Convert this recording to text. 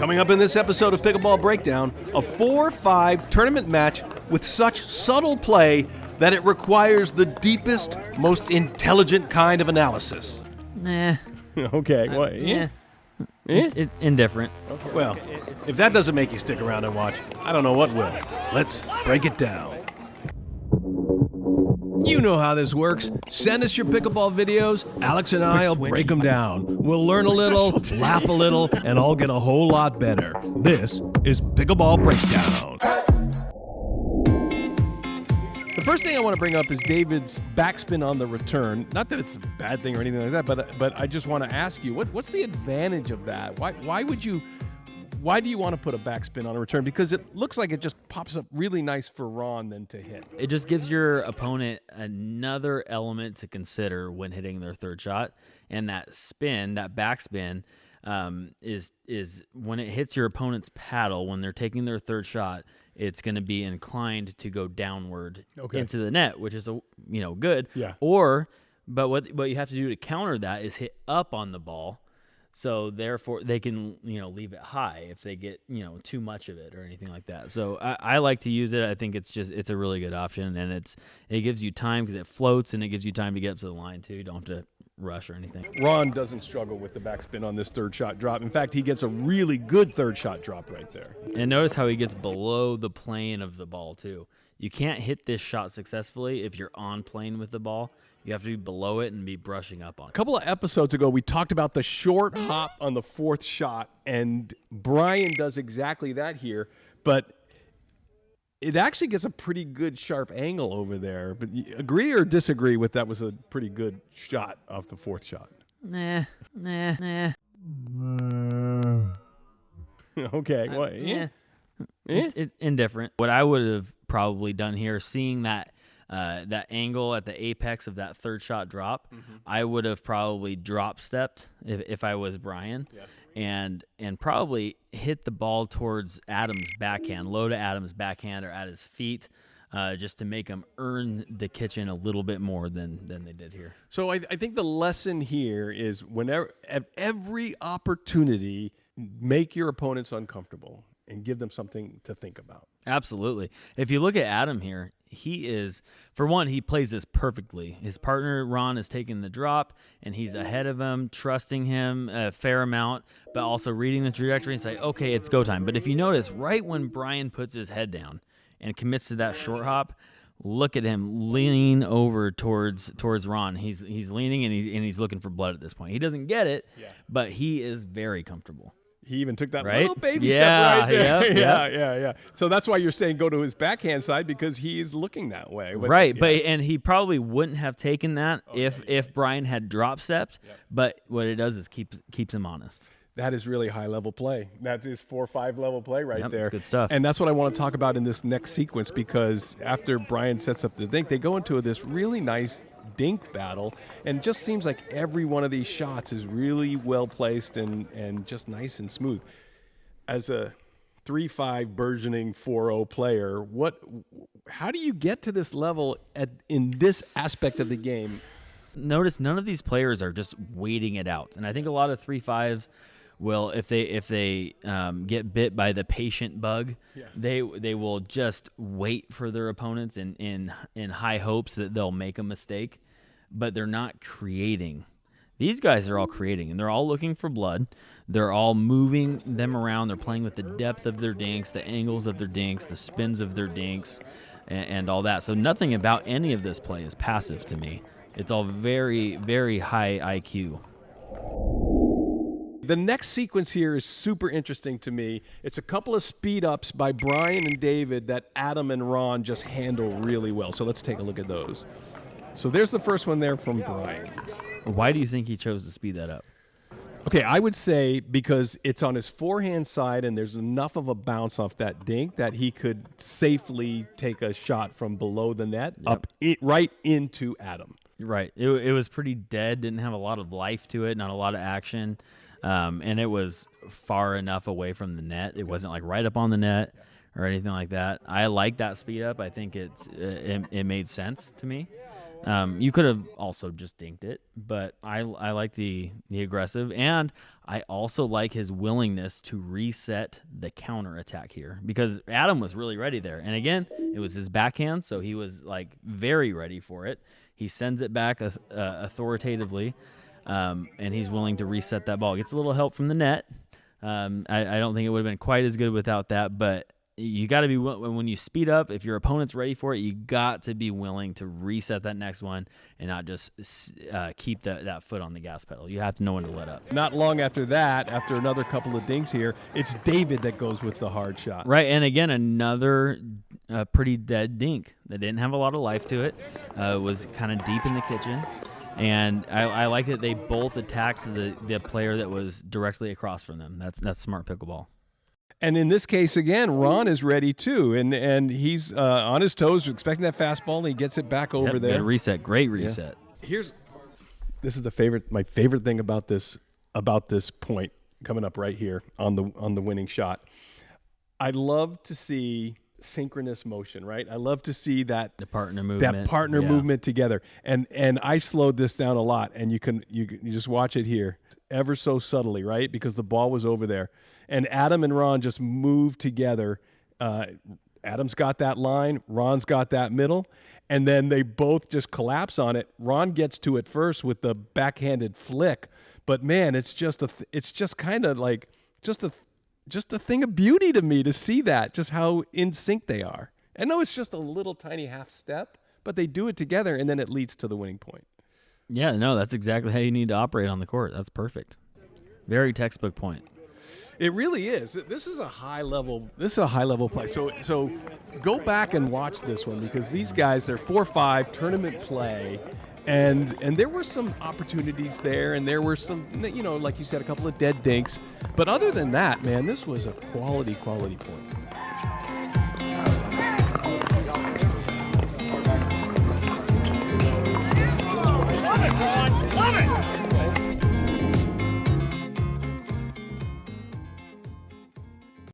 Coming up in this episode of Pickleball Breakdown, a 4-5 tournament match with such subtle play that it requires the deepest, most intelligent kind of analysis. Nah. Okay, what? Yeah. Indifferent. Okay. Well, if that doesn't make you stick around and watch, I don't know what will. Let's break it down. You know how this works. Send us your pickleball videos. Alex and I will break them down. We'll learn a little, laugh a little, and all get a whole lot better. This is Pickleball Breakdown. The first thing I want to bring up is David's backspin on the return. Not that it's a bad thing or anything like that, but I just want to ask you, what's the advantage of that? Why do you want to put a backspin on a return? Because it looks like it just pops up really nice for Ron then to hit. It just gives your opponent another element to consider when hitting their third shot. And that spin, that backspin, is when it hits your opponent's paddle, when they're taking their third shot, it's going to be inclined to go downward into the net, which is good. Yeah. But what you have to do to counter that is hit up on the ball. So therefore, they can leave it high if they get too much of it or anything like that. So I like to use it. I think it's a really good option, and it gives you time because it floats and it gives you time to get up to the line too. You don't have to rush or anything. Ron doesn't struggle with the backspin on this third shot drop. In fact, he gets a really good third shot drop right there. And notice how he gets below the plane of the ball too. You can't hit this shot successfully if you're on plane with the ball. You have to be below it and be brushing up on it. A couple of episodes ago, we talked about the short hop on the fourth shot, and Brian does exactly that here, but it actually gets a pretty good sharp angle over there. But you agree or disagree with that was a pretty good shot off the fourth shot? Nah. Okay, what? Indifferent. What I would have probably done here, seeing that angle at the apex of that third shot drop, I would have probably drop stepped if I was Brian, and probably hit the ball towards Adam's backhand, low to Adam's backhand or at his feet, just to make him earn the kitchen a little bit more than they did here. So I think the lesson here is whenever, at every opportunity, make your opponents uncomfortable and give them something to think about. Absolutely. If you look at Adam here, he is, for one, he plays this perfectly. His partner, Ron, is taking the drop, and he's ahead of him, trusting him a fair amount, but also reading the trajectory and say, okay, it's go time. But if you notice, right when Brian puts his head down and commits to that short hop, look at him lean over towards Ron. He's leaning, and he's looking for blood at this point. He doesn't get it, but he is very comfortable. He even took that little baby step right there. Yeah. So that's why you're saying go to his backhand side, because he's looking that way. Right, and he probably wouldn't have taken that if Brian had drop stepped, but what it does is keeps him honest. That is really high-level play. That is 4-5 level play right there. That's good stuff. And that's what I want to talk about in this next sequence, because after Brian sets up the dink, they go into this really nice dink battle, and it just seems like every one of these shots is really well placed and just nice and smooth. As a 3-5 burgeoning 4-0 player, how do you get to this level in this aspect of the game? Notice none of these players are just waiting it out, and I think a lot of 3-5s will, if they get bit by the patient bug, they will just wait for their opponents in high hopes that they'll make a mistake, but they're not creating. These guys are all creating, and they're all looking for blood. They're all moving them around. They're playing with the depth of their dinks, the angles of their dinks, the spins of their dinks, and all that. So nothing about any of this play is passive to me. It's all very, very high IQ. The next sequence here is super interesting to me. It's a couple of speed ups by Brian and David that Adam and Ron just handle really well. So let's take a look at those. So there's the first one there from Brian. Why do you think he chose to speed that up? Okay, I would say because it's on his forehand side and there's enough of a bounce off that dink that he could safely take a shot from below the net right into Adam. Right. It was pretty dead, didn't have a lot of life to it, not a lot of action. And it was far enough away from the net. It wasn't like right up on the net or anything like that. I like that speed up. I think it made sense to me. You could have also just dinked it, but I like the aggressive, and I also like his willingness to reset the counter attack here, because Adam was really ready there. And again, it was his backhand, so he was like very ready for it. He sends it back authoritatively, and he's willing to reset that ball. Gets a little help from the net. I don't think it would have been quite as good without that, but you got to be, when you speed up, if your opponent's ready for it, you got to be willing to reset that next one and not just keep that foot on the gas pedal. You have to know when to let up. Not long after that, after another couple of dinks here, it's David that goes with the hard shot. Right, and again, another pretty dead dink that didn't have a lot of life to it. Was kind of deep in the kitchen. And I like that they both attacked the player that was directly across from them. That's smart pickleball. And in this case, again, Ron is ready too, and he's on his toes, expecting that fastball, and he gets it back over there. Good reset, great reset. Yeah. This is my favorite thing about this point coming up right here on the winning shot. I love to see synchronous motion, right? I love to see the partner movement, movement together. And I slowed this down a lot, and you just watch it here, ever so subtly, right? Because the ball was over there. And Adam and Ron just moved together. Adam's got that line, Ron's got that middle, and then they both just collapse on it. Ron gets to it first with the backhanded flick, but man, it's just kind of like just a thing of beauty to me to see that, just how in sync they are. I know it's just a little tiny half step, but they do it together, and then it leads to the winning point. Yeah, no, that's exactly how you need to operate on the court. That's perfect. Very textbook point. It really is. This is a high level play. So go back and watch this one, because these guys, they're 4-5 tournament play, and there were some opportunities there, and there were some, like you said, a couple of dead dinks. But other than that, man, this was a quality point.